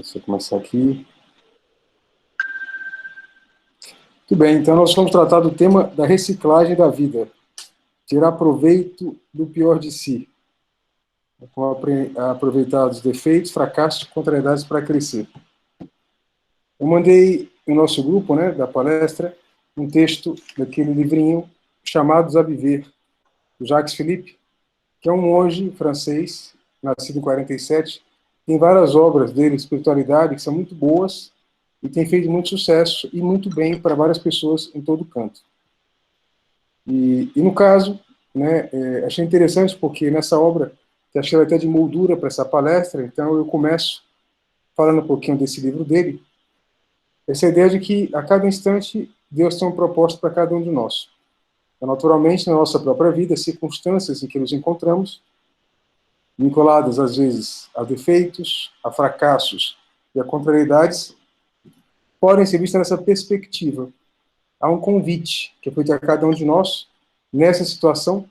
Deixa eu começar aqui. Muito bem, então nós vamos tratar do tema da reciclagem da vida. Tirar proveito do pior de si. Como aproveitar os defeitos, fracassos e contrariedades para crescer. Eu mandei no nosso grupo, né, da palestra, um texto daquele livrinho Chamados a Viver, do Jacques Philippe, que é um monge francês, nascido em 47. Tem várias obras dele, espiritualidade, que são muito boas e tem feito muito sucesso e muito bem para várias pessoas em todo canto. E no caso, né, achei interessante porque nessa obra, que achei até de moldura para essa palestra, então eu começo falando um pouquinho desse livro dele, essa ideia de que a cada instante Deus tem um propósito para cada um de nós. Então, naturalmente, na nossa própria vida, circunstâncias em que nos encontramos, vinculadas às vezes a defeitos, a fracassos e a contrariedades, podem ser vistas nessa perspectiva. Há um convite que é feito a cada um de nós, nessa situação,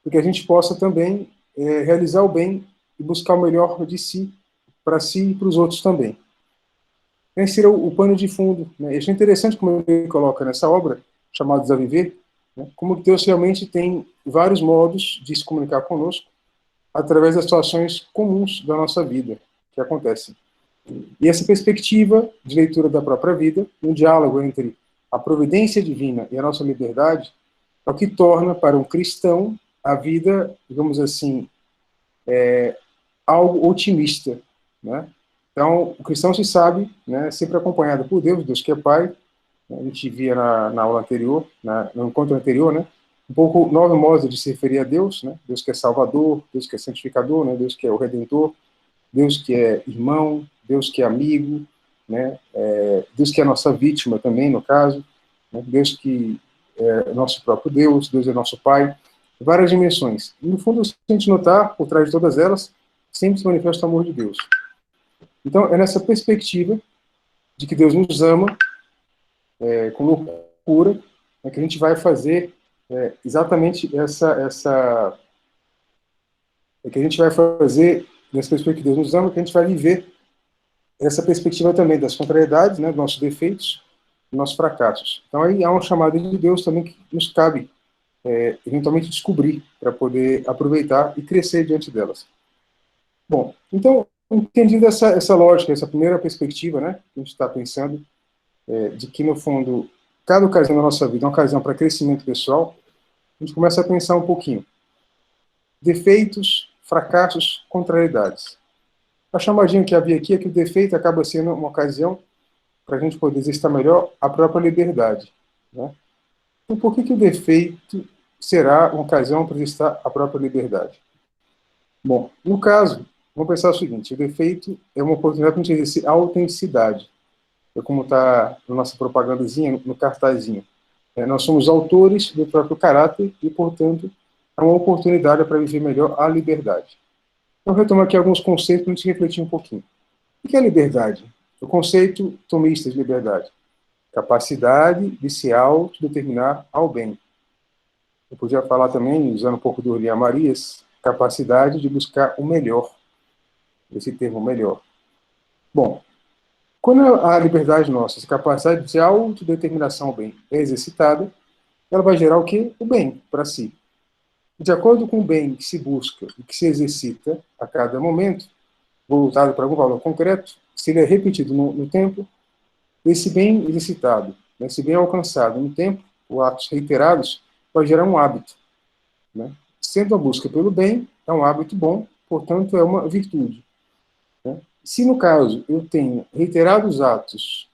para que a gente possa também realizar o bem e buscar o melhor de si, para si e para os outros também. Esse seria o pano de fundo. Né? Isso é interessante como ele coloca nessa obra, Chamados a Viver, né? Como Deus realmente tem vários modos de se comunicar conosco, através das situações comuns da nossa vida, que acontecem. E essa perspectiva de leitura da própria vida, um diálogo entre a providência divina e a nossa liberdade, é o que torna para um cristão a vida, digamos assim, algo otimista, né? Então, o cristão se sabe, né, sempre acompanhado por Deus, Deus que é Pai. A gente via na aula anterior, no encontro anterior, né, um pouco 9 modos de se referir a Deus, né? Deus que é Salvador, Deus que é Santificador, né? Deus que é o Redentor, Deus que é irmão, Deus que é amigo, né? Deus que é nossa vítima também, no caso, né? Deus que é nosso próprio Deus, Deus é nosso Pai, várias dimensões. E, no fundo, se a gente notar, por trás de todas elas, sempre se manifesta o amor de Deus. Então, é nessa perspectiva de que Deus nos ama, com loucura, que a gente vai fazer exatamente que a gente vai fazer, nessa perspectiva que Deus nos ama, que a gente vai viver essa perspectiva também das contrariedades, né, dos nossos defeitos, dos nossos fracassos. Então, aí há um chamado de Deus também que nos cabe, eventualmente, descobrir, para poder aproveitar e crescer diante delas. Bom, então, entendido essa lógica, essa primeira perspectiva, né, que a gente está pensando, de que, no fundo, cada ocasião da nossa vida é uma ocasião para crescimento pessoal, a gente começa a pensar um pouquinho. Defeitos, fracassos, contrariedades. A chamadinha que havia aqui é que o defeito acaba sendo uma ocasião para a gente poder exercitar melhor a própria liberdade. Né? Então, por que o defeito será uma ocasião para exercitar a própria liberdade? Bom, no caso, vamos pensar o seguinte, o defeito é uma oportunidade para a gente exercer a autenticidade. É como está na nossa propagandazinha, no cartazinho. Nós somos autores do próprio caráter e, portanto, é uma oportunidade para viver melhor a liberdade. Então, retomar aqui alguns conceitos para a gente refletir um pouquinho. O que é liberdade? O conceito tomista de liberdade. Capacidade de se autodeterminar ao bem. Eu podia falar também, usando um pouco do Orlia Marias, capacidade de buscar o melhor. Esse termo melhor. Bom, quando a liberdade nossa, essa capacidade de autodeterminação ao bem é exercitada, ela vai gerar o quê? O bem para si. De acordo com o bem que se busca e que se exercita a cada momento, voltado para algum valor concreto, se ele é repetido no tempo, esse bem exercitado, esse bem alcançado no tempo, ou atos reiterados, vai gerar um hábito. Né? Sendo a busca pelo bem, é um hábito bom, portanto, é uma virtude. Né? Se, no caso, eu tenho reiterados atos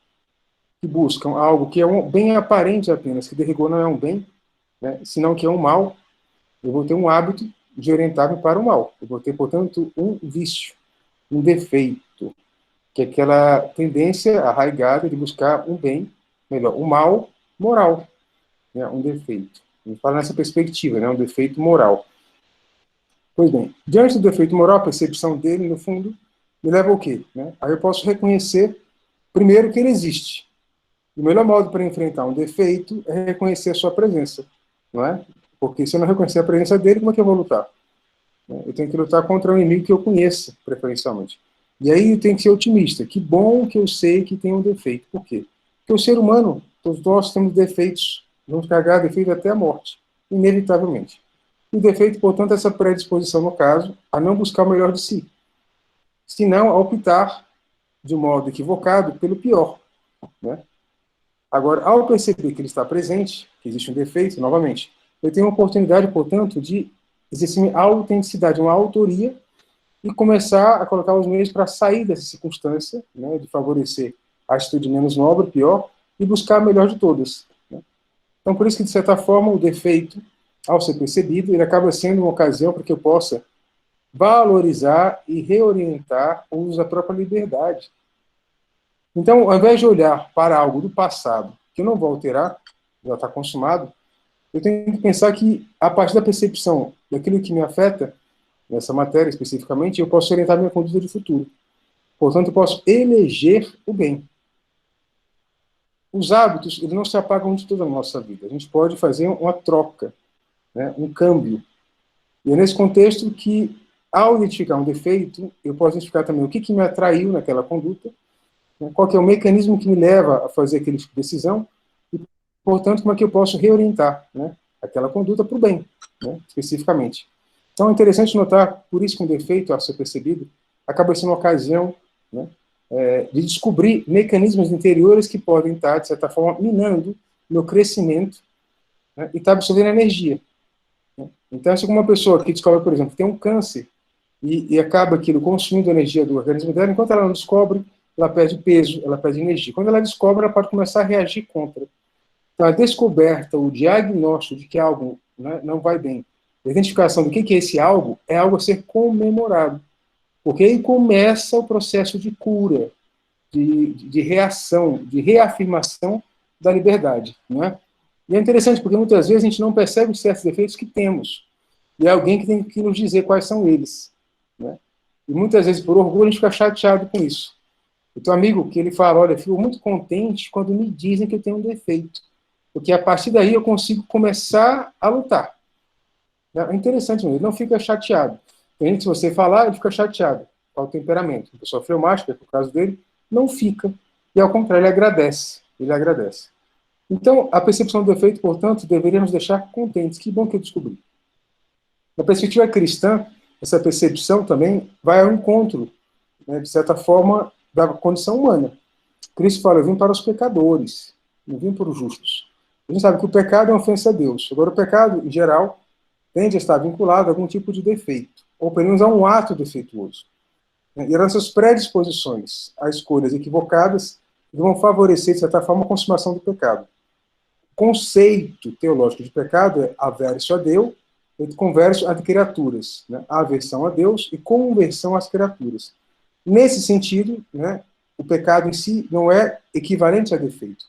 que buscam algo que é um bem aparente apenas, que de rigor não é um bem, né, senão que é um mal, eu vou ter um hábito de orientar-me para o mal. Eu vou ter, portanto, um vício, um defeito, que é aquela tendência arraigada de buscar um bem, melhor, um mal moral, né, um defeito. A gente fala nessa perspectiva, né, um defeito moral. Pois bem, diante do defeito moral, a percepção dele, no fundo, me leva ao quê? Né? Aí eu posso reconhecer, primeiro, que ele existe. O melhor modo para enfrentar um defeito é reconhecer a sua presença, não é? Porque se eu não reconhecer a presença dele, como é que eu vou lutar? Eu tenho que lutar contra um inimigo que eu conheça, preferencialmente. E aí eu tenho que ser otimista. Que bom que eu sei que tem um defeito. Por quê? Porque o ser humano, todos nós temos defeitos, vamos carregar defeito até a morte, inevitavelmente. E o defeito, portanto, é essa predisposição, no caso, a não buscar o melhor de si, senão a optar de um modo equivocado pelo pior, né? Agora, ao perceber que ele está presente, que existe um defeito, novamente, eu tenho a oportunidade, portanto, de exercer minha autenticidade, uma autoria, e começar a colocar os meios para sair dessa circunstância, né, de favorecer a atitude menos nobre, pior, e buscar a melhor de todas, né? Então, por isso que, de certa forma, o defeito, ao ser percebido, ele acaba sendo uma ocasião para que eu possa valorizar e reorientar o uso da própria liberdade. Então, ao invés de olhar para algo do passado, que eu não vou alterar, já está consumado, eu tenho que pensar que, a partir da percepção daquilo que me afeta, nessa matéria especificamente, eu posso orientar minha conduta de futuro. Portanto, eu posso eleger o bem. Os hábitos, eles não se apagam de toda a nossa vida. A gente pode fazer uma troca, né, um câmbio. E é nesse contexto que, ao identificar um defeito, eu posso identificar também o que me atraiu naquela conduta, né, qual que é o mecanismo que me leva a fazer aquele tipo de decisão, e, portanto, como é que eu posso reorientar, né, aquela conduta para o bem, né, especificamente. Então é interessante notar, por isso que um defeito, a ser percebido, acaba sendo uma ocasião, né, de descobrir mecanismos interiores que podem estar, de certa forma, minando meu crescimento, né, e estar absorvendo energia, né. Então, se uma pessoa que descobre, por exemplo, que tem um câncer e acaba aquilo consumindo a energia do organismo dela, enquanto ela não descobre, ela perde peso, ela perde energia. Quando ela descobre, ela pode começar a reagir contra. Então, a descoberta, o diagnóstico de que algo, né, não vai bem, a identificação do que é esse algo, é algo a ser comemorado. Porque aí começa o processo de cura, de reação, de reafirmação da liberdade, não é? E é interessante porque muitas vezes a gente não percebe os certos defeitos que temos. E é alguém que tem que nos dizer quais são eles, né? E muitas vezes, por orgulho, a gente fica chateado com isso. Eu tenho um amigo que ele fala, olha, eu fico muito contente quando me dizem que eu tenho um defeito. Porque a partir daí eu consigo começar a lutar. É interessante, ele não fica chateado. Tem gente, se você falar, ele fica chateado. Qual o temperamento? A pessoa fleumática, que é o caso dele, não fica. E ao contrário, ele agradece. Ele agradece. Então, a percepção do defeito, portanto, deveria nos deixar contentes. Que bom que eu descobri. Na perspectiva cristã, essa percepção também vai ao encontro, né, de certa forma, da condição humana. Cristo fala, eu vim para os pecadores, não vim para os justos. A gente sabe que o pecado é uma ofensa a Deus. Agora, o pecado, em geral, tende a estar vinculado a algum tipo de defeito, ou pelo menos a um ato defeituoso. E essas predisposições a escolhas equivocadas vão favorecer, de certa forma, a consumação do pecado. O conceito teológico de pecado é averso a Deus e converso às criaturas, né? Aversão a Deus e conversão às criaturas. Nesse sentido, né, o pecado em si não é equivalente a defeito,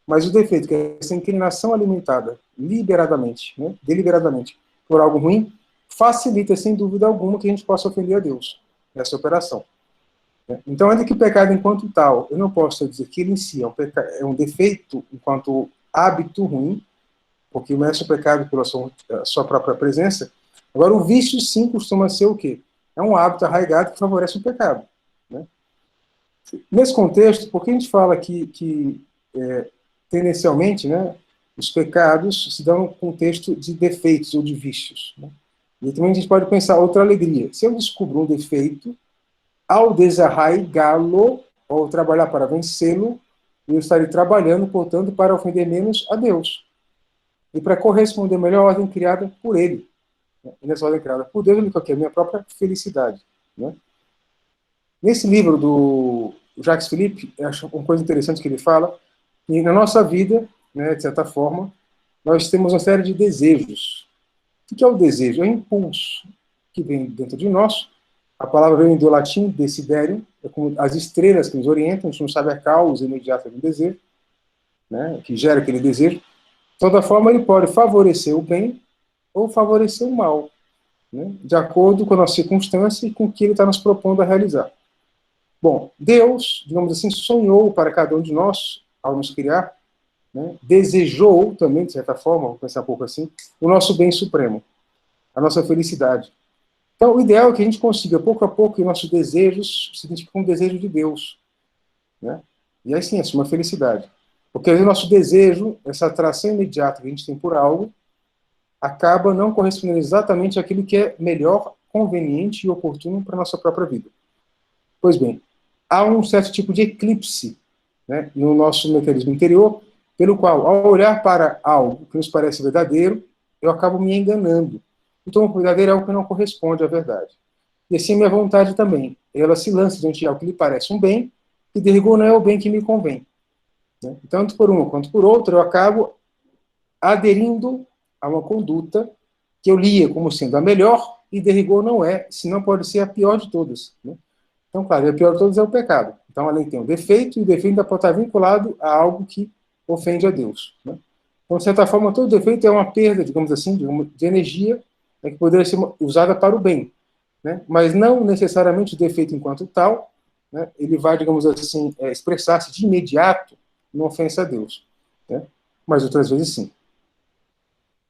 mas o defeito, que é essa inclinação alimentada liberadamente, né, deliberadamente, por algo ruim, facilita, sem dúvida alguma, que a gente possa ofender a Deus nessa operação. Então, ainda que o pecado enquanto tal, eu não posso dizer que ele em si é um defeito enquanto hábito ruim, porque começa o pecado pela sua própria presença. Agora, o vício, sim, costuma ser o quê? É um hábito arraigado que favorece o pecado, né? Nesse contexto, por que a gente fala que tendencialmente, né, os pecados se dão no contexto de defeitos ou de vícios, né? E também a gente pode pensar outra alegria. Se eu descubro um defeito, ao desarraigá-lo, ou trabalhar para vencê-lo, eu estarei trabalhando, portanto, para ofender menos a Deus. E para corresponder melhor à ordem criada por Ele. E nessa ordem criada por Deus, eu coloquei a minha própria felicidade, né? Nesse livro do Jacques Philippe, eu acho uma coisa interessante que ele fala, que na nossa vida, né, de certa forma, nós temos uma série de desejos. O que é o desejo? É um impulso que vem dentro de nós. A palavra vem do latim desiderium, é como as estrelas que nos orientam, a gente não sabe a causa imediata do desejo, né, que gera aquele desejo. De toda forma, ele pode favorecer o bem ou favorecer o mal, né, de acordo com a nossa circunstância e com o que ele está nos propondo a realizar. Bom, Deus, digamos assim, sonhou para cada um de nós, ao nos criar, né, desejou também, de certa forma, vou pensar um pouco assim, o nosso bem supremo, a nossa felicidade. Então, o ideal é que a gente consiga, pouco a pouco, que nossos desejos se identifiquem com o desejo de Deus, né? E aí sim, é uma felicidade. Porque o nosso desejo, essa atração imediata que a gente tem por algo, acaba não correspondendo exatamente àquilo que é melhor, conveniente e oportuno para a nossa própria vida. Pois bem, há um certo tipo de eclipse, né, no nosso mecanismo interior, pelo qual, ao olhar para algo que nos parece verdadeiro, eu acabo me enganando. Então, o verdadeiro é algo que não corresponde à verdade. E assim, minha vontade também. Ela se lança diante de algo que lhe parece um bem, e de rigor não é o bem que me convém, né? Tanto por uma quanto por outra, eu acabo aderindo a uma conduta que eu lia como sendo a melhor, e de rigor não é, senão pode ser a pior de todas, né? Então, claro, a pior de todas é o pecado. Então, a lei tem um defeito, e o defeito ainda pode estar vinculado a algo que ofende a Deus, né? Então, de certa forma, todo defeito é uma perda, digamos assim, de energia, né, que poderia ser usada para o bem, né? Mas não necessariamente o defeito enquanto tal, né, ele vai, digamos assim, expressar-se de imediato numa ofensa a Deus, né? Mas outras vezes sim.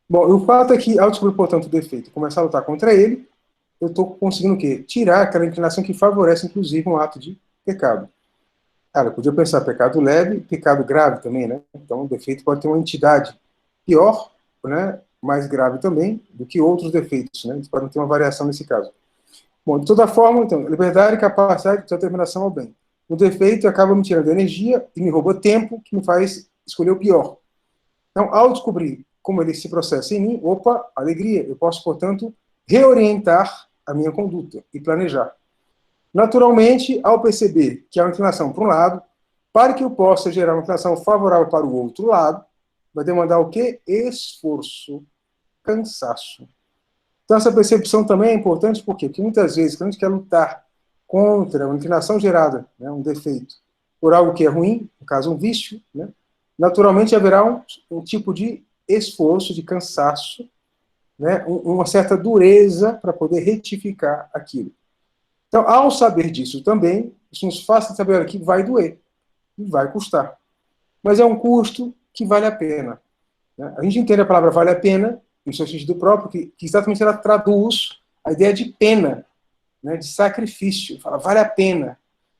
Bom, o fato é que, ao descobrir, portanto, o defeito e começar a lutar contra ele, eu estou conseguindo o quê? Tirar aquela inclinação que favorece, inclusive, um ato de pecado. Cara, eu podia pensar pecado leve, pecado grave também, né? Então, o defeito pode ter uma entidade pior, né, mais grave também, do que outros defeitos, né? Eles podem ter uma variação nesse caso. Bom, de toda forma, então, liberdade e capacidade de determinação ao bem. O defeito acaba me tirando energia e me rouba tempo, que me faz escolher o pior. Então, ao descobrir como ele se processa em mim, opa, alegria, eu posso, portanto, reorientar a minha conduta e planejar. Naturalmente, ao perceber que há uma inclinação para um lado, para que eu possa gerar uma inclinação favorável para o outro lado, vai demandar o quê? Esforço, cansaço. Então, essa percepção também é importante, por quê? Porque muitas vezes, quando a gente quer lutar contra uma inclinação gerada, né, um defeito, por algo que é ruim, no caso, um vício, né, naturalmente haverá um tipo de esforço, de cansaço, né, uma certa dureza para poder retificar aquilo. Então, ao saber disso também, isso nos faz saber que vai doer, e vai custar. Mas é um custo que vale a pena, né? A gente entende a palavra vale a pena, no seu sentido próprio, que exatamente ela traduz a ideia de pena, né, de sacrifício. Fala, vale a pena.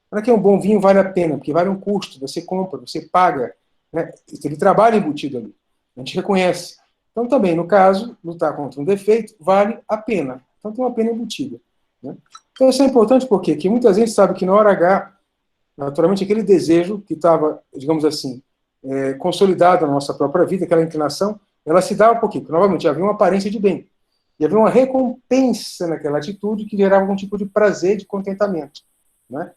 Para que um bom vinho vale a pena? Porque vale um custo, você compra, você paga, né? Ele trabalha embutido ali. A gente reconhece. Então, também, no caso, lutar contra um defeito vale a pena. Então, tem uma pena embutida, né? Então, isso é importante porque que muitas vezes sabe que na hora H, naturalmente, aquele desejo que estava, digamos assim, consolidado na nossa própria vida, aquela inclinação, ela se dava por quê? Porque, novamente, havia uma aparência de bem. E havia uma recompensa naquela atitude que gerava algum tipo de prazer, de contentamento, né?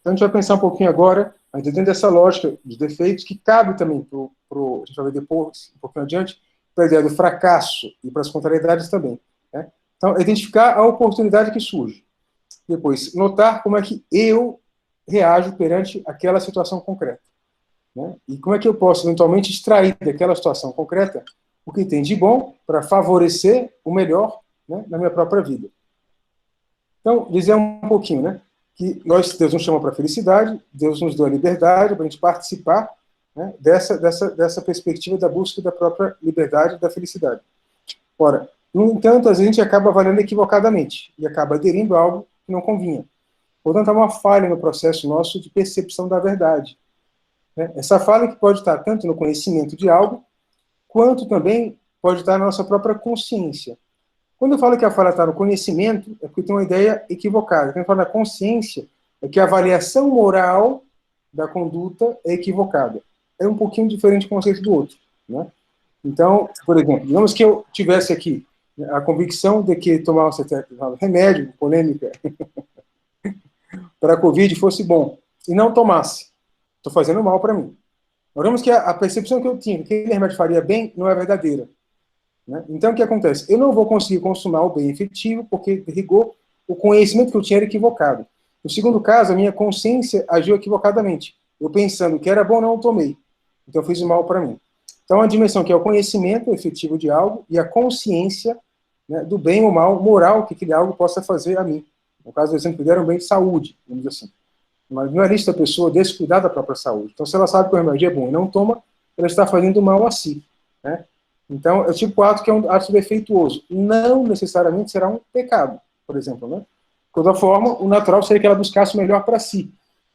Então, a gente vai pensar um pouquinho agora, dentro dessa lógica de defeitos, que cabe também a gente vai ver depois, um pouquinho adiante, para a ideia do fracasso e para as contrariedades também, né? Então, identificar a oportunidade que surge. Depois, notar como é que eu reajo perante aquela situação concreta, né? E como é que eu posso, eventualmente, extrair daquela situação concreta o que tem de bom para favorecer o melhor, né, na minha própria vida. Então, dizer um pouquinho, né, que Deus nos chama para a felicidade, Deus nos deu a liberdade para a gente participar, né, dessa perspectiva da busca da própria liberdade e da felicidade. Ora, no entanto, às vezes a gente acaba avaliando equivocadamente e acaba aderindo a algo que não convinha. Portanto, há uma falha no processo nosso de percepção da verdade, né? Essa falha que pode estar tanto no conhecimento de algo, quanto também pode estar na nossa própria consciência. Quando eu falo que a falha está no conhecimento, é porque tem uma ideia equivocada. Quando eu falo na consciência, é que a avaliação moral da conduta é equivocada. É um pouquinho diferente do conceito do outro, né? Então, por exemplo, digamos que eu tivesse aqui, né, a convicção de que tomar um certo remédio, polêmica, para a Covid fosse bom, e não tomasse. Estou fazendo mal para mim. Notamos que a percepção que eu tinha que aquele remédio faria bem não é verdadeira, né? Então, o que acontece? Eu não vou conseguir consumar o bem efetivo, porque, de rigor, o conhecimento que eu tinha era equivocado. No segundo caso, a minha consciência agiu equivocadamente. Eu pensando que era bom, não tomei. Então, eu fiz o mal para mim. Então, a dimensão que é o conhecimento efetivo de algo e a consciência, né, do bem ou mal moral que aquele algo possa fazer a mim. No caso do exemplo que deram, bem de saúde, vamos dizer assim. Mas não é lista a pessoa descuidar da própria saúde. Então, se ela sabe que o remédio é bom e não toma, ela está fazendo mal a si, né? Então, é o tipo de ato que é um ato defeituoso. Não necessariamente será um pecado, por exemplo, né? De toda forma, o natural seria que ela buscasse o melhor para si.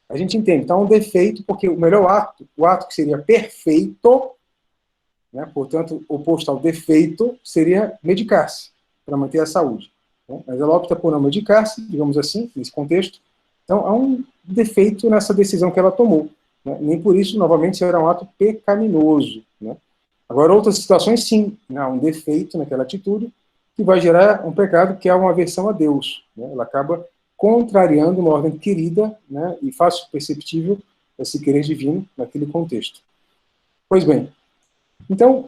A gente entende. Então, é um defeito, porque o melhor ato, o ato que seria perfeito, né, portanto, oposto ao defeito, seria medicar-se, para manter a saúde. Né? Mas ela opta por não medicar-se, digamos assim, nesse contexto. Então, há um defeito nessa decisão que ela tomou. Né? Nem por isso, novamente, será um ato pecaminoso. Né? Agora, outras situações, sim, né? Há um defeito naquela atitude que vai gerar um pecado que é uma aversão a Deus. Né? Ela acaba contrariando uma ordem querida, né, e fácil perceptível esse querer divino naquele contexto. Pois bem, então,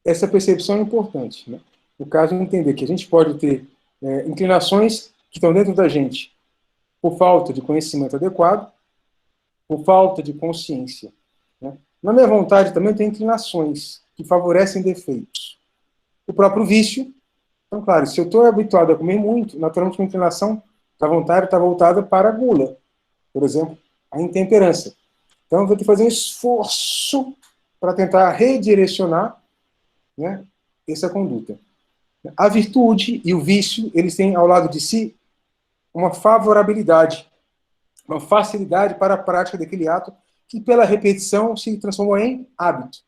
essa percepção é importante. Né? No caso, entender que a gente pode ter inclinações que estão dentro da gente por falta de conhecimento adequado, por falta de consciência. Né? Na minha vontade também tem inclinações que favorecem defeitos. O próprio vício. Então, claro, se eu estou habituado a comer muito, naturalmente a inclinação da vontade está voltada para a gula, por exemplo, a intemperança. Então, eu vou ter que fazer um esforço para tentar redirecionar, né, essa conduta. A virtude e o vício, eles têm ao lado de si uma favorabilidade, uma facilidade para a prática daquele ato que, pela repetição, se transformou em hábito.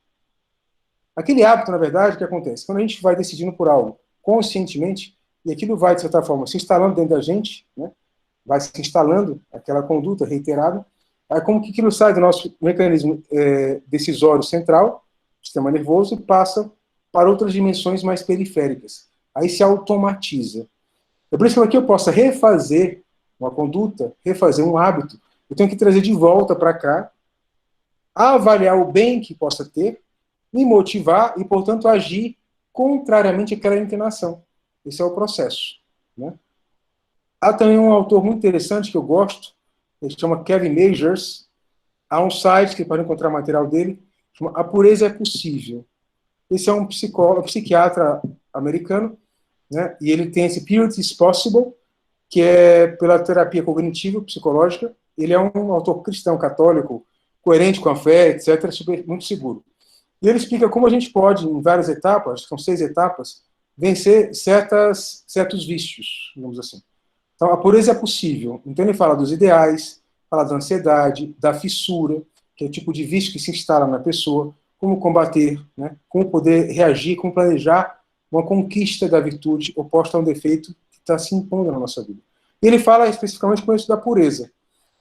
Aquele hábito, na verdade, o que acontece? Quando a gente vai decidindo por algo conscientemente, e aquilo vai, de certa forma, se instalando dentro da gente, né? Vai se instalando aquela conduta reiterada, aí como que aquilo sai do nosso mecanismo decisório central, sistema nervoso, e passa para outras dimensões mais periféricas. Aí se automatiza. É por isso que aqui eu possa refazer uma conduta, refazer um hábito, eu tenho que trazer de volta para cá, avaliar o bem que possa ter, me motivar e, portanto, agir contrariamente àquela inclinação. Esse é o processo. Né? Há também um autor muito interessante que eu gosto, ele se chama Kevin Majors. Há um site que pode encontrar material dele, chama A Pureza é Possível. Esse é um psicólogo, um psiquiatra americano, né? E ele tem esse Purity is Possible, que é pela terapia cognitiva psicológica. Ele é um autor cristão, católico, coerente com a fé, etc., muito seguro. E ele explica como a gente pode, em várias etapas, são 6 etapas, vencer certos vícios, digamos assim. Então, a pureza é possível. Então, ele fala dos ideais, fala da ansiedade, da fissura, que é o tipo de vício que se instala na pessoa, como combater, né? Como poder reagir, como planejar uma conquista da virtude oposta a um defeito que está se impondo na nossa vida. E ele fala especificamente com isso da pureza.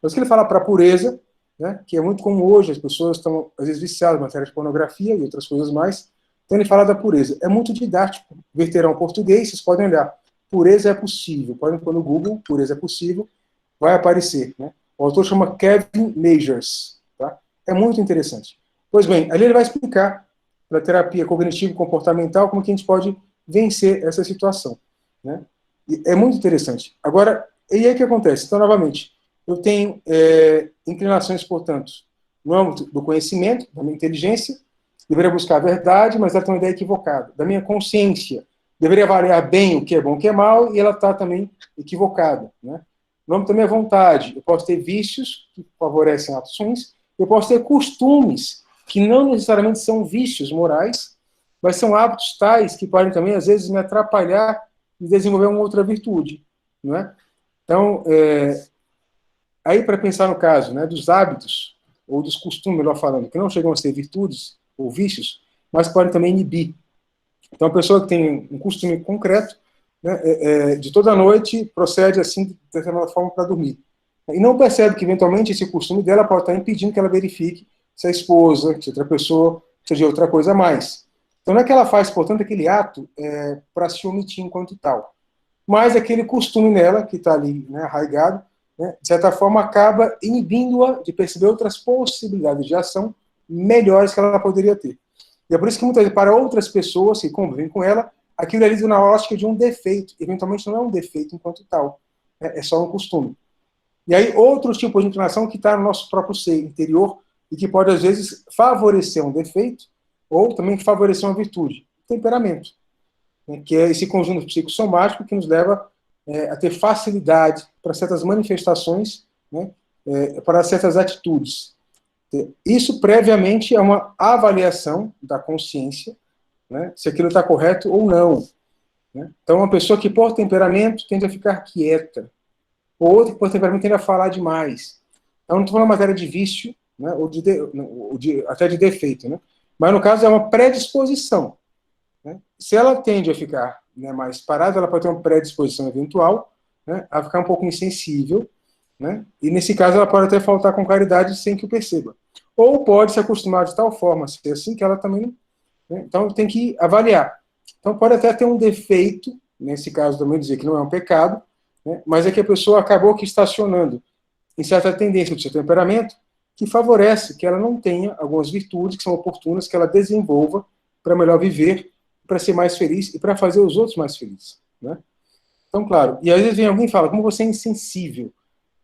Mas o que ele fala para a pureza, né, que é muito comum hoje, as pessoas estão, às vezes, viciadas em matéria de pornografia e outras coisas mais, então ele fala da pureza. É muito didático, verterão português, vocês podem olhar. Pureza é possível. Podem pôr no Google, pureza é possível, vai aparecer. Né? O autor chama Kevin Majors. Tá? É muito interessante. Pois bem, ali ele vai explicar, pela terapia cognitivo-comportamental, como que a gente pode vencer essa situação. Né? E é muito interessante. Agora, e aí o que acontece? Então, novamente, eu tenho inclinações, portanto, no âmbito do conhecimento, da minha inteligência, deveria buscar a verdade, mas ela tem uma ideia equivocada. Da minha consciência, deveria avaliar bem o que é bom e o que é mal, e ela está também equivocada. Né? No âmbito da minha vontade, eu posso ter vícios que favorecem atos ruins, eu posso ter costumes que não necessariamente são vícios morais, mas são hábitos tais que podem também, às vezes, me atrapalhar em desenvolver uma outra virtude. Não é? Então, aí para pensar no caso, né, dos hábitos, ou dos costumes, melhor falando, que não chegam a ser virtudes ou vícios, mas podem também inibir. Então, a pessoa que tem um costume concreto, né, de toda noite, procede assim, de determinada forma, para dormir. E não percebe que, eventualmente, esse costume dela pode estar impedindo que ela verifique se a esposa, se outra pessoa, seja outra coisa a mais. Então, não é que ela faz, portanto, aquele ato para se omitir enquanto tal. Mas aquele costume nela, que está ali, né, arraigado, né, de certa forma, acaba inibindo-a de perceber outras possibilidades de ação melhores que ela poderia ter. E é por isso que, muitas vezes, para outras pessoas que convivem com ela, aquilo é lido na ótica de um defeito. Eventualmente não é um defeito enquanto tal. É só um costume. E aí, outros tipos de inclinação que está no nosso próprio ser interior e que pode, às vezes, favorecer um defeito ou também favorecer uma virtude. Temperamento. Né, que é esse conjunto psicossomático que nos leva a ter facilidade para certas manifestações, né, para certas atitudes. Isso, previamente, é uma avaliação da consciência, né, se aquilo está correto ou não. né? Então, uma pessoa que por temperamento tende a ficar quieta, ou outra que por temperamento tende a falar demais. Então, não estou falando matéria de vício, né, até de defeito, né? Mas, no caso, é uma predisposição. Né? Se ela tende a ficar, né, mais parada, ela pode ter uma predisposição eventual, né, a ficar um pouco insensível, né? E, nesse caso, ela pode até faltar com claridade sem que o perceba. Ou pode se acostumar de tal forma a ser assim que ela também... Né? Então, tem que avaliar. Então, pode até ter um defeito, nesse caso também dizer que não é um pecado, né? Mas é que a pessoa acabou que estacionando em certa tendência do seu temperamento que favorece que ela não tenha algumas virtudes que são oportunas, que ela desenvolva para melhor viver, para ser mais feliz e para fazer os outros mais felizes. Né? Então, claro, e às vezes vem alguém e fala, como você é insensível?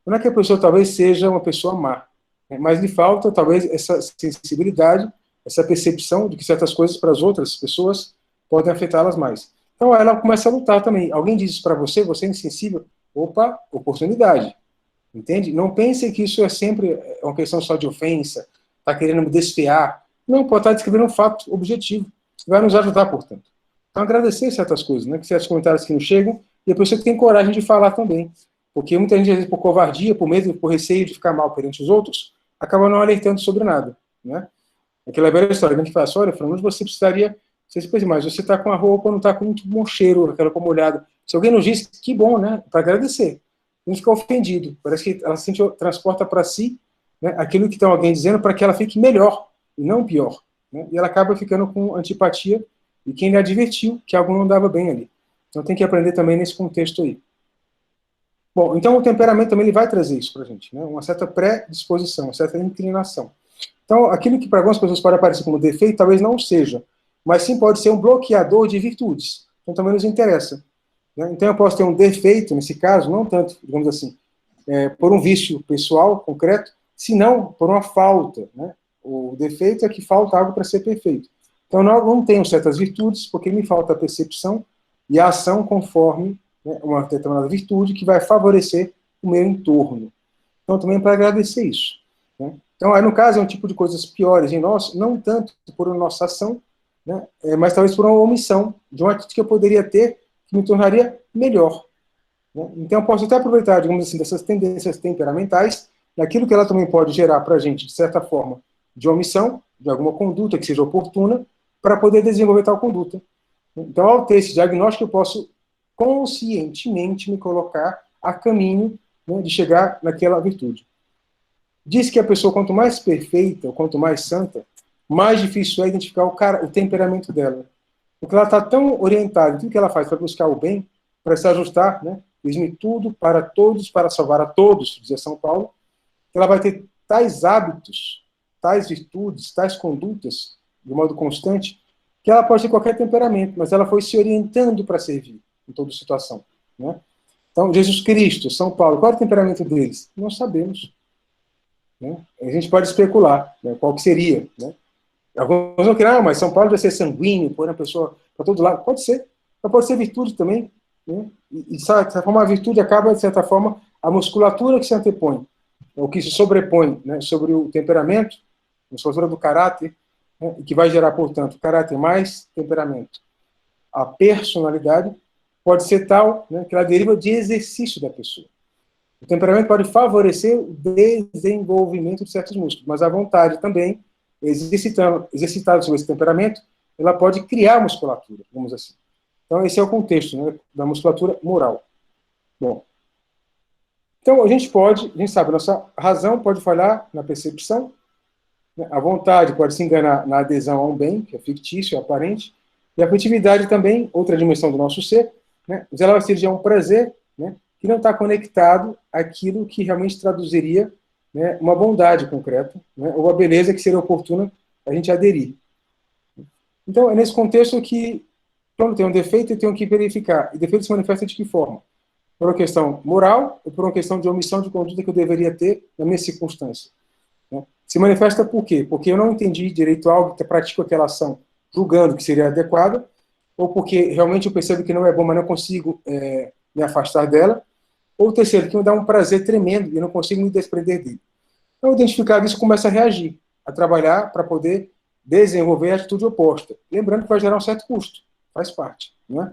Não é que a pessoa talvez seja uma pessoa má, né? Mas lhe falta talvez essa sensibilidade, essa percepção de que certas coisas para as outras pessoas podem afetá-las mais. Então ela começa a lutar também. Alguém diz isso para você, você é insensível? Opa, oportunidade. Entende? Não pense que isso é sempre uma questão só de ofensa, está querendo me desfiar. Não, pode estar descrevendo um fato objetivo. Vai nos ajudar, portanto. Então, agradecer certas coisas, né? Que certos comentários que nos chegam, e a pessoa que tem coragem de falar também. Porque muita gente, às vezes, por covardia, por medo, por receio de ficar mal perante os outros, acaba não alertando sobre nada. Né? Aquela velha história, a gente fala assim, olha, Fernando, você precisaria... Você se pensa, mas você está com a roupa, não está com muito bom cheiro, aquela roupa molhada. Se alguém nos diz, que bom, né? Para agradecer. Não fica ofendido. Parece que ela transporta para si, né, aquilo que tem alguém dizendo para que ela fique melhor e não pior. Né? E ela acaba ficando com antipatia e quem lhe advertiu que algo não andava bem ali. Então tem que aprender também nesse contexto aí. Bom, então o temperamento também ele vai trazer isso para a gente, né? Uma certa predisposição, uma certa inclinação. Então aquilo que para algumas pessoas pode aparecer como defeito, talvez não seja, mas sim pode ser um bloqueador de virtudes. Então também nos interessa. Né? Então eu posso ter um defeito, nesse caso, não tanto, digamos assim, por um vício pessoal, concreto, senão por uma falta. Né? O defeito é que falta algo para ser perfeito. Então eu não tenho certas virtudes, porque me falta a percepção e a ação conforme, né, uma determinada virtude que vai favorecer o meu entorno. Então também para agradecer isso. Né? Então aí no caso é um tipo de coisas piores em nós, não tanto por nossa ação, né, mas talvez por uma omissão de uma atitude que eu poderia ter que me tornaria melhor. Né? Então, eu posso até aproveitar, digamos assim, dessas tendências temperamentais, naquilo que ela também pode gerar para a gente, de certa forma, de omissão, de alguma conduta que seja oportuna, para poder desenvolver tal conduta. Então, ao ter esse diagnóstico, eu posso conscientemente me colocar a caminho, né, de chegar naquela virtude. Diz que a pessoa, quanto mais perfeita, ou quanto mais santa, mais difícil é identificar o temperamento dela. Porque ela está tão orientada em tudo que ela faz para buscar o bem, para se ajustar, né? Fiz-me tudo para todos, para salvar a todos, dizia São Paulo, que ela vai ter tais hábitos, tais virtudes, tais condutas, de modo constante, que ela pode ter qualquer temperamento, mas ela foi se orientando para servir em toda situação. Né? Então, Jesus Cristo, São Paulo, qual é o temperamento deles? Não sabemos. Né? A gente pode especular, né, qual que seria, né? Alguns vão querer, mas São Paulo vai ser sanguíneo, pôr a pessoa para todo lado. Pode ser. Mas pode ser virtude também. Né? E de certa forma, a virtude acaba, de certa forma, a musculatura que se antepõe, ou que se sobrepõe, né, sobre o temperamento, a musculatura do caráter, né, que vai gerar, portanto, caráter mais temperamento. A personalidade pode ser tal, né, que ela deriva de exercício da pessoa. O temperamento pode favorecer o desenvolvimento de certos músculos, mas a vontade também, exercitada sobre esse temperamento, ela pode criar musculatura, vamos assim. Então, esse é o contexto, né, da musculatura moral. Bom, então a gente sabe, nossa razão pode falhar na percepção, né, a vontade pode se enganar na adesão a um bem, que é fictício, é aparente, e a afetividade também, outra dimensão do nosso ser, né, ela vai ser de um prazer, né, que não está conectado àquilo que realmente traduziria, né, uma bondade concreta, né, ou a beleza que seria oportuna a gente aderir. Então, é nesse contexto que, quando tem um defeito, eu tenho que verificar. E defeito se manifesta de que forma? Por uma questão moral ou por uma questão de omissão de conduta que eu deveria ter na minha circunstância? Né? Se manifesta por quê? Porque eu não entendi direito algo, que pratico aquela ação julgando que seria adequada, ou porque realmente eu percebo que não é bom, mas não consigo me afastar dela, ou terceiro, que me dá um prazer tremendo e eu não consigo me desprender dele. Então, identificado isso, começa a reagir, a trabalhar para poder desenvolver a atitude oposta. Lembrando que vai gerar um certo custo, faz parte. Né?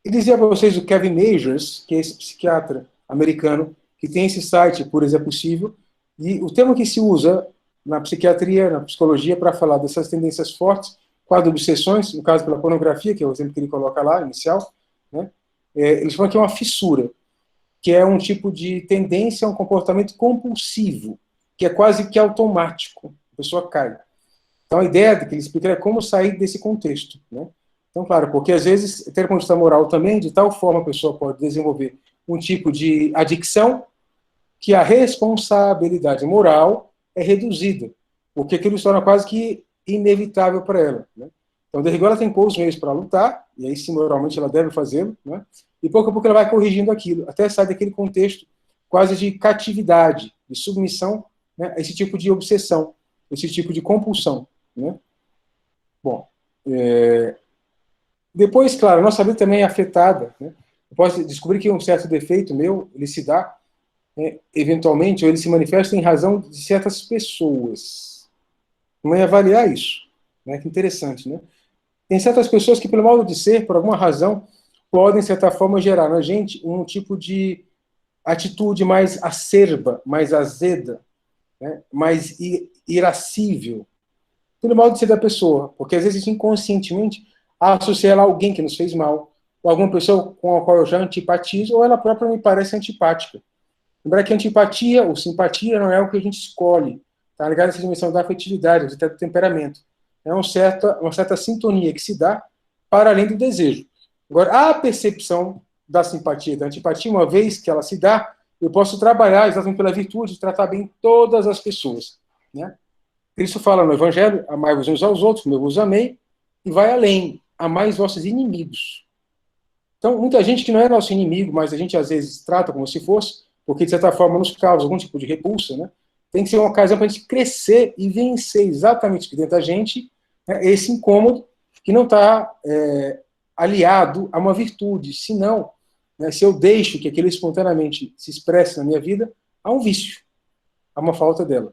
E dizia para vocês o Kevin Majors, que é esse psiquiatra americano, que tem esse site, Por Isso é Possível, e o termo que se usa na psiquiatria, na psicologia, para falar dessas tendências fortes, quadro de obsessões, no caso pela pornografia, que é o exemplo que ele coloca lá, inicial, né? Eles falam que é uma fissura, que é um tipo de tendência a um comportamento compulsivo, que é quase que automático, a pessoa cai. Então a ideia que ele explica é como sair desse contexto, né? Então, claro, porque às vezes ter condição moral também, de tal forma a pessoa pode desenvolver um tipo de adicção que a responsabilidade moral é reduzida, porque aquilo se torna quase que inevitável para ela, né? Então, Derrigol, ela tem poucos meios para lutar, e aí sim, moralmente, ela deve fazê-lo, né? E pouco a pouco ela vai corrigindo aquilo, até sair daquele contexto quase de catividade, de submissão, né, a esse tipo de obsessão, esse tipo de compulsão, né? Bom, depois, claro, a nossa vida também é afetada, né? Eu posso descobrir que um certo defeito meu, ele se dá, né, eventualmente, ou ele se manifesta em razão de certas pessoas. Não é avaliar isso, né? Que interessante, né? Tem certas pessoas que, pelo modo de ser, por alguma razão, podem, de certa forma, gerar na gente um tipo de atitude mais acerba, mais azeda, né? Mais irascível, pelo modo de ser da pessoa, porque às vezes inconscientemente associa ela a alguém que nos fez mal, ou alguma pessoa com a qual eu já antipatizo, ou ela própria me parece antipática. Lembrar que antipatia ou simpatia não é o que a gente escolhe, tá ligado? Essa dimensão da afetividade, até do temperamento. É uma certa sintonia que se dá para além do desejo. Agora, a percepção da simpatia e da antipatia, uma vez que ela se dá, eu posso trabalhar exatamente pela virtude de tratar bem todas as pessoas, né? Cristo fala no Evangelho, amai-vos uns aos outros, como eu vos amei, e vai além, amai os vossos inimigos. Então, muita gente que não é nosso inimigo, mas a gente às vezes trata como se fosse, porque de certa forma nos causa algum tipo de repulsa, né? Tem que ser uma ocasião para a gente crescer e vencer exatamente dentro da gente, né, esse incômodo que não está aliado a uma virtude, senão, né, se eu deixo que aquilo espontaneamente se expresse na minha vida, há um vício, há uma falta dela.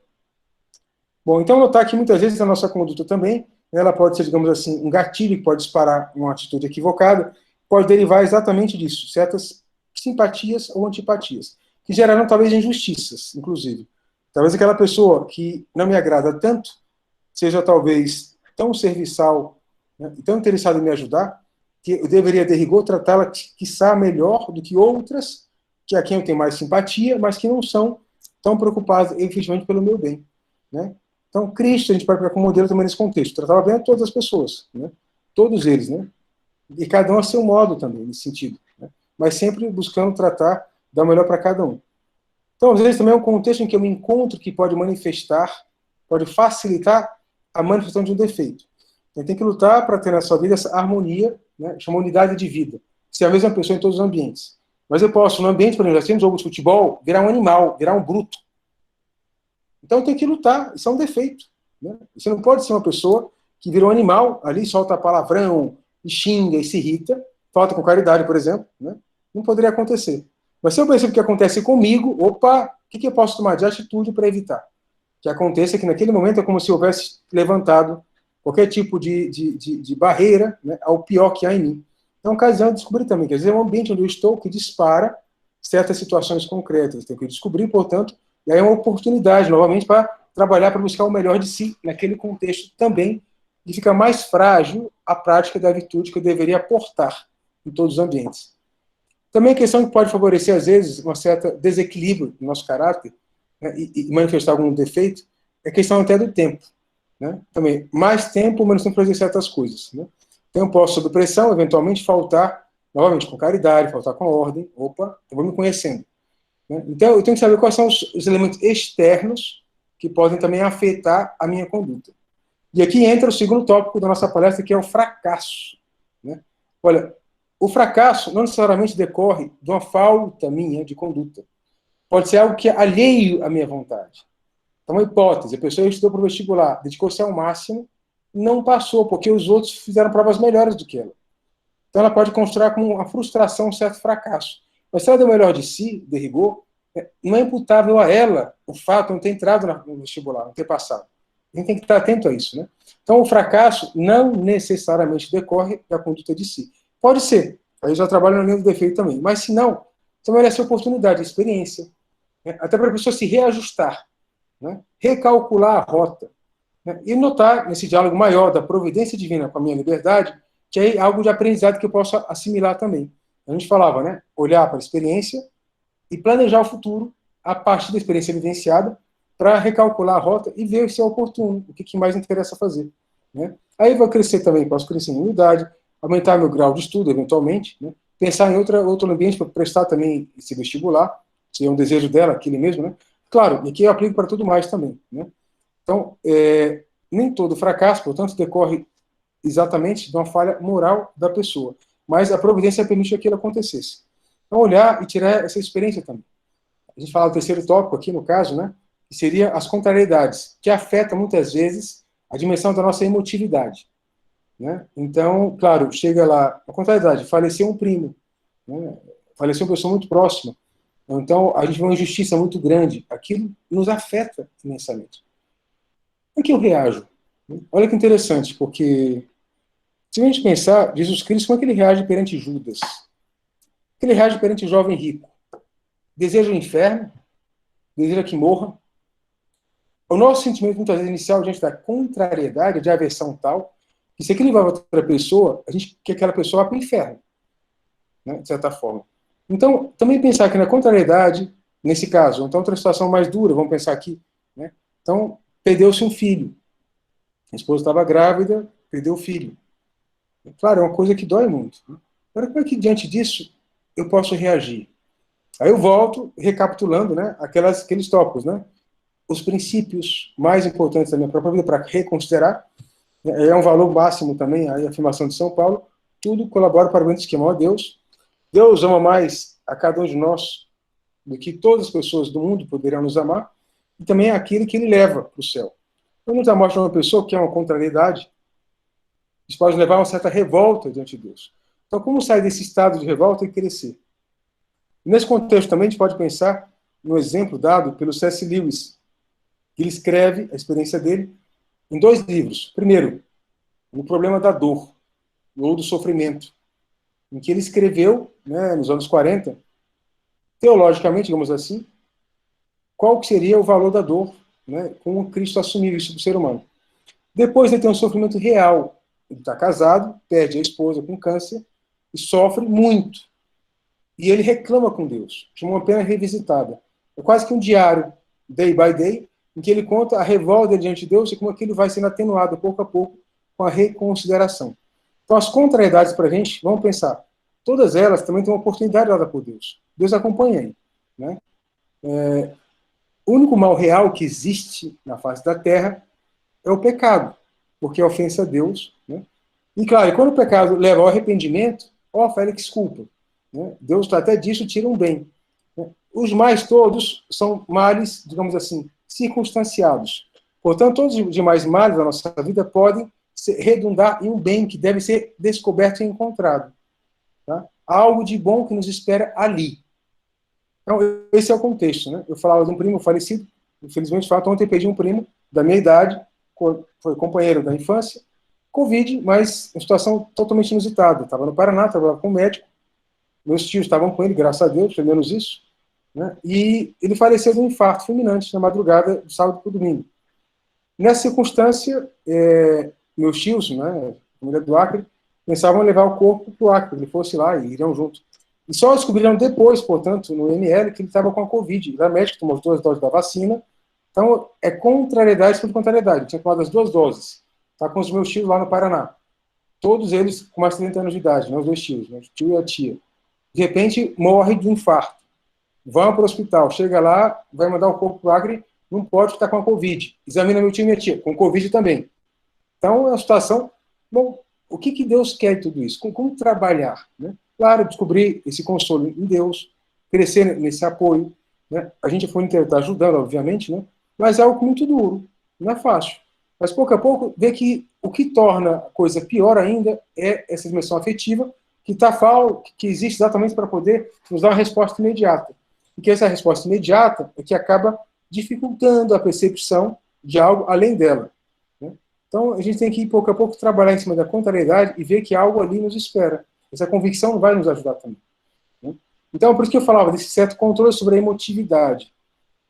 Bom, então notar que muitas vezes a nossa conduta também, ela pode ser, digamos assim, um gatilho que pode disparar uma atitude equivocada, pode derivar exatamente disso, certas simpatias ou antipatias, que geraram talvez injustiças, inclusive. Talvez aquela pessoa que não me agrada tanto, seja talvez tão serviçal, né, e tão interessada em me ajudar, que eu deveria, de rigor, tratá-la, quiçá, melhor do que outras, que a quem eu tenho mais simpatia, mas que não são tão preocupadas efetivamente pelo meu bem, né? Então, Cristo, a gente pode pegar como modelo também nesse contexto, tratava bem a todas as pessoas, né? Todos eles, né? E cada um a seu modo também, nesse sentido, né? Mas sempre buscando tratar, dar o melhor para cada um. Então, às vezes, também é um contexto em que eu me encontro que pode manifestar, pode facilitar a manifestação de um defeito. Então, tem que lutar para ter na sua vida essa harmonia, né? Chama unidade de vida. Ser a mesma pessoa em todos os ambientes. Mas eu posso, no ambiente, por exemplo, assim, no jogo de futebol, virar um animal, virar um bruto. Então tem que lutar, isso é um defeito, né? Você não pode ser uma pessoa que vira um animal, ali solta palavrão, e xinga e se irrita, falta com caridade, por exemplo, né? Não poderia acontecer. Mas se eu percebo que acontece comigo, opa, o que eu posso tomar de atitude para evitar? Que aconteça que naquele momento é como se houvesse levantado qualquer tipo de barreira, né, ao pior que há em mim. Então, ocasião de descobrir também, que às vezes é um ambiente onde eu estou que dispara certas situações concretas. Tem que descobrir, portanto, e aí é uma oportunidade, novamente, para trabalhar para buscar o melhor de si naquele contexto também, e fica mais frágil a prática da virtude que eu deveria aportar em todos os ambientes. Também a questão que pode favorecer, às vezes, um certo desequilíbrio no nosso caráter, né, e manifestar algum defeito, é a questão até do tempo, né? Também, mais tempo, menos tempo para fazer certas coisas, né? Então eu posso, sob pressão, eventualmente faltar, novamente, com caridade, faltar com ordem, opa, eu vou me conhecendo. Então, eu tenho que saber quais são os elementos externos que podem também afetar a minha conduta. E aqui entra o segundo tópico da nossa palestra, que é o fracasso, né? Olha, o fracasso não necessariamente decorre de uma falta minha de conduta. Pode ser algo que é alheio à minha vontade. Então, uma hipótese, a pessoa estudou para o vestibular, dedicou-se ao máximo, não passou, porque os outros fizeram provas melhores do que ela. Então, ela pode considerar como uma frustração, um certo fracasso. Mas se ela deu o melhor de si, de rigor, não é imputável a ela o fato de não ter entrado no vestibular, não ter passado. A gente tem que estar atento a isso, né? Então, o fracasso não necessariamente decorre da conduta de si. Pode ser. Aí já trabalha na linha do defeito também. Mas se não, também essa oportunidade, experiência, né? Até para a pessoa se reajustar, né? Recalcular a rota, né? E notar, nesse diálogo maior da providência divina com a minha liberdade, que é algo de aprendizado que eu posso assimilar também. A gente falava, né? Olhar para a experiência e planejar o futuro a partir da experiência vivenciada para recalcular a rota e ver se é oportuno, o que mais interessa fazer, né? Aí vai crescer também, posso crescer em unidade, aumentar meu grau de estudo, eventualmente, né? Pensar em outro ambiente para prestar também esse vestibular, se é um desejo dela, aquele mesmo, né? Claro, e aqui eu aplico para tudo mais também, né? Então, nem todo fracasso, portanto, decorre exatamente de uma falha moral da pessoa, mas a providência permite que aquilo acontecesse. Então, olhar e tirar essa experiência também. A gente fala do terceiro tópico aqui, no caso, né? Que seria as contrariedades, que afetam muitas vezes a dimensão da nossa emotividade, né? Então, claro, chega lá, a contrariedade, faleceu um primo, né? Faleceu uma pessoa muito próxima, então a gente vê uma injustiça muito grande, aquilo nos afeta imensamente. Como é que eu reajo? Olha que interessante, porque se a gente pensar, Jesus Cristo, como é que ele reage perante Judas? Como é que ele reage perante o jovem rico? Deseja o inferno? Deseja que morra? O nosso sentimento, muitas vezes, inicial, diante da contrariedade, de aversão tal, que se aquilo envolve outra pessoa, a gente quer que aquela pessoa vá para o inferno, né, de certa forma. Então, também pensar que na contrariedade, nesse caso, então outra situação mais dura, vamos pensar aqui, né? Então, perdeu-se um filho. A esposa estava grávida, perdeu o filho. Claro, é uma coisa que dói muito, né? Agora, como é que, diante disso, eu posso reagir? Aí eu volto, recapitulando, né, aqueles tópicos, né? Os princípios mais importantes da minha própria vida para reconsiderar, né, é um valor máximo também, a afirmação de São Paulo, tudo colabora para o bem do que amam a Deus. Deus ama mais a cada um de nós do que todas as pessoas do mundo poderiam nos amar, e também é aquele que ele leva para o céu. Quando a morte de uma pessoa que é uma contrariedade, isso pode levar a uma certa revolta diante de Deus. Então, como sair desse estado de revolta e crescer? Nesse contexto também a gente pode pensar no exemplo dado pelo C.S. Lewis. Ele escreve a experiência dele em 2 livros. Primeiro, O Problema da Dor, ou do Sofrimento, em que ele escreveu, né, nos anos 40, teologicamente, digamos assim, qual que seria o valor da dor, né, como Cristo assumiu isso do ser humano. Depois ele tem um sofrimento real. Ele está casado, perde a esposa com câncer e sofre muito. E ele reclama com Deus, de uma pena revisitada. É quase que um diário, day by day, em que ele conta a revolta diante de Deus e como aquilo vai sendo atenuado pouco a pouco com a reconsideração. Então, as contrariedades para a gente, vamos pensar, todas elas também têm uma oportunidade dada por Deus. Deus acompanha aí, né? O único mal real que existe na face da terra é o pecado, porque é ofensa a Deus, né? E claro, quando o pecado leva ao arrependimento, ó, Félix, culpa, né? Deus até disso tira um bem, né? Os mais todos são males, digamos assim, circunstanciados. Portanto, todos os demais males da nossa vida podem redundar em um bem que deve ser descoberto e encontrado. Tá? Há algo de bom que nos espera ali. Então, esse é o contexto, né? Eu falava de um primo falecido, infelizmente, ontem eu perdi um primo da minha idade, foi companheiro da infância, Covid, mas uma situação totalmente inusitada. Estava no Paraná, estava com um médico, meus tios estavam com ele, graças a Deus, pelo menos isso, né? E ele faleceu de um infarto fulminante na madrugada do sábado para o domingo. Nessa circunstância, meus tios, né, a família do Acre, pensavam em levar o corpo para o Acre, que ele fosse lá e iriam junto. E só descobriram depois, portanto, no ML, que ele estava com a Covid. Ele era médico, tomou as 2 doses da vacina. Então, é contrariedade por contrariedade. Tinha tomado as 2 doses. Está com os meus tios lá no Paraná. Todos eles com mais de 30 anos de idade, né, os 2 tios, né, o tio e a tia. De repente, morre de um infarto. Vão para o hospital. Chega lá, vai mandar o corpo para o Acre, não pode estar com a Covid. Examina meu tio e minha tia, com Covid também. Então, é uma situação... Bom, o que Deus quer de tudo isso? Como trabalhar, né? Claro, descobrir esse consolo em Deus, crescer nesse apoio, né? A gente foi inteiro, está ajudando, obviamente, né? Mas é algo muito duro, não é fácil. Mas pouco a pouco, ver que o que torna a coisa pior ainda é essa dimensão afetiva que existe exatamente para poder nos dar uma resposta imediata. E que essa resposta imediata é que acaba dificultando a percepção de algo além dela, né? Então, a gente tem que ir pouco a pouco trabalhar em cima da contrariedade e ver que algo ali nos espera. essa convicção não vai nos ajudar também. Né? Então, por isso que eu falava desse certo controle sobre a emotividade.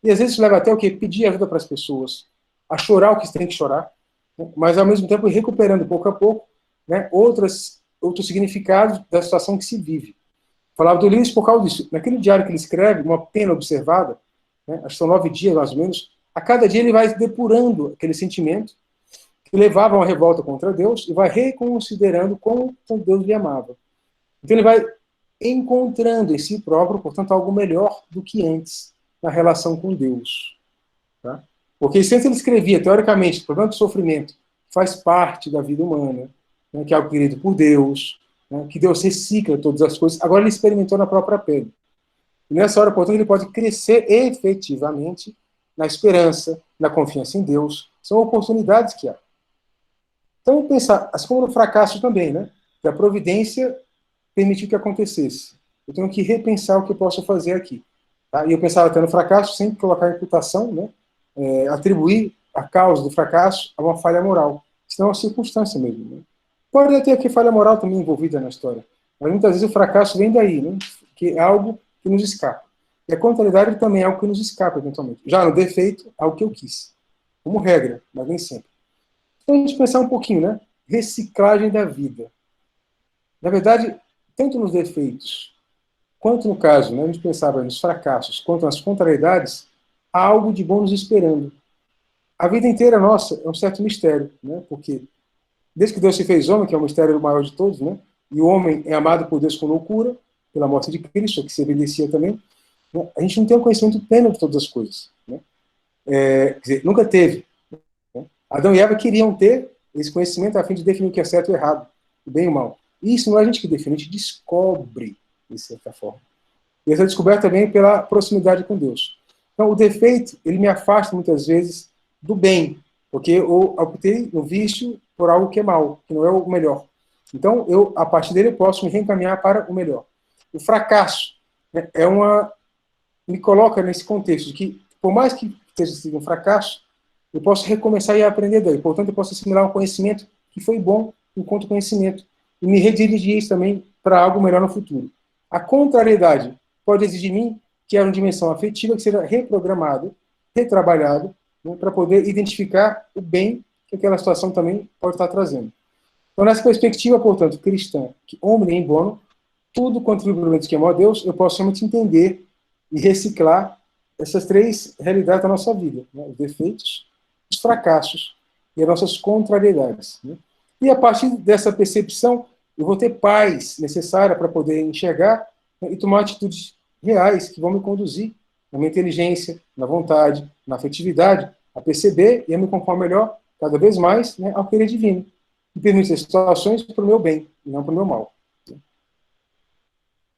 E às vezes isso leva até o quê? Pedir ajuda para as pessoas, a chorar o que tem que chorar, né? Mas ao mesmo tempo recuperando pouco a pouco, né, outros significados da situação que se vive. Falava do Ulisses por causa disso. Naquele diário que ele escreve, uma pena observada, né, acho que são 9 dias mais ou menos, a cada dia ele vai depurando aquele sentimento que levava a uma revolta contra Deus e vai reconsiderando como Deus lhe amava. Então ele vai encontrando em si próprio, portanto, algo melhor do que antes na relação com Deus. Tá? Porque sempre ele escrevia, teoricamente, o problema do sofrimento faz parte da vida humana, né, que é algo querido por Deus, né, que Deus recicla todas as coisas. Agora ele experimentou na própria pele. E nessa hora, portanto, ele pode crescer efetivamente na esperança, na confiança em Deus. São oportunidades que há. Então, pensar, assim como no fracasso também, né? Que a providência permitiu que acontecesse. Eu tenho que repensar o que eu posso fazer aqui. Tá? E eu pensava até no fracasso, sem colocar imputação, né? Atribuir a causa do fracasso a uma falha moral. Isso é uma circunstância mesmo. Né? Pode ter aqui falha moral também envolvida na história. Mas muitas vezes o fracasso vem daí, né? Que é algo que nos escapa. E a contrariedade também é algo que nos escapa, eventualmente. Já no defeito, algo que eu quis. Como regra, mas nem sempre. Então a gente pensar um pouquinho, né? Reciclagem da vida. Na verdade, tanto nos defeitos, quanto no caso, né, a gente pensava nos fracassos, quanto nas contrariedades, há algo de bom nos esperando. A vida inteira nossa é um certo mistério, né? Porque desde que Deus se fez homem, que é o mistério maior de todos, né? E o homem é amado por Deus com loucura, pela morte de Cristo, que se evidencia também, né? A gente não tem um conhecimento pleno de todas as coisas. Né? Quer dizer, nunca teve. Né? Adão e Eva queriam ter esse conhecimento a fim de definir o que é certo e errado, o bem e o mal. E isso não é a gente que define, a gente descobre, de certa forma. E essa descoberta vem pela proximidade com Deus. Então, o defeito, ele me afasta muitas vezes do bem, porque eu optei no vício por algo que é mal, que não é o melhor. Então, eu, a partir dele, eu posso me reencaminhar para o melhor. O fracasso, né, me coloca nesse contexto de que, por mais que esteja sido um fracasso, eu posso recomeçar e aprender dele. Portanto, eu posso assimilar um conhecimento que foi bom enquanto conhecimento e me redirigir isso também para algo melhor no futuro. A contrariedade pode exigir de mim que é uma dimensão afetiva que seja reprogramada, retrabalhada, né, para poder identificar o bem que aquela situação também pode estar trazendo. Então, nessa perspectiva, portanto, cristã, que omni em bono, tudo contribui para o esquema a Deus, eu posso somente entender e reciclar essas 3 realidades da nossa vida, né? Os defeitos, os fracassos e as nossas contrariedades. Né? E a partir dessa percepção, eu vou ter paz necessária para poder enxergar, né, e tomar atitudes reais que vão me conduzir na minha inteligência, na vontade, na afetividade, a perceber e a me conformar melhor, cada vez mais, né, ao querer divino, e permitir as situações para o meu bem e não para o meu mal.